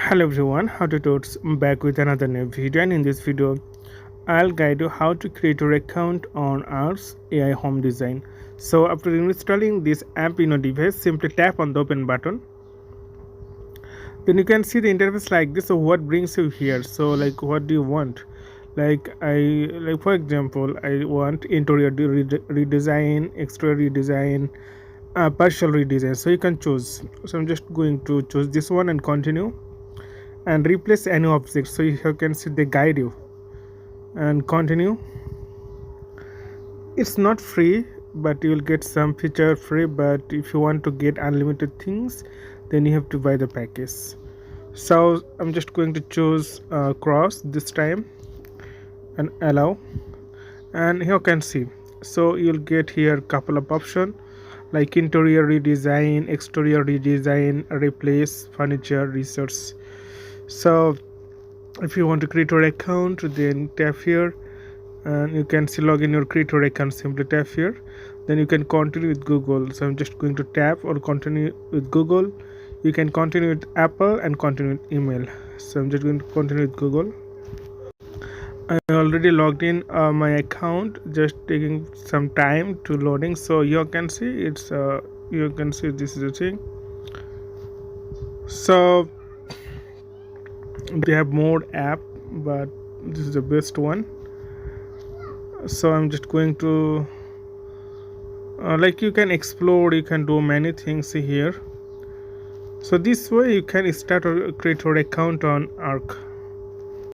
Hello everyone, how to totes back with another new video, and in this video I'll guide you how to create your account on Arcs AI Home Design. So after installing this app in your device, simply tap on the open button. Then you can see the interface like this. So what brings you here? So like what do you want? Like for example, I want interior redesign, exterior redesign, partial redesign. So you can choose. So I'm just going to choose this one and continue and replace any object. So you can see they guide you and continue. It's not free, but you will get some feature free, but if you want to get unlimited things, then you have to buy the package. So I'm just going to choose cross this time and allow, and here you can see. So you'll get here couple of options like interior redesign, exterior redesign, replace, furniture, resource. So if you want to create your account, then tap here and you can see login your creator account. Simply tap here, then you can continue with Google. So I'm just going to tap or continue with Google. You can continue with Apple and continue with email. So I'm just going to continue with Google. I already logged in my account, just taking some time to loading. So you can see it's you can see this is the thing. So they have more app, but this is the best one. So I'm just going to like you can explore, you can do many things here. So this way you can start or create your account on Arc.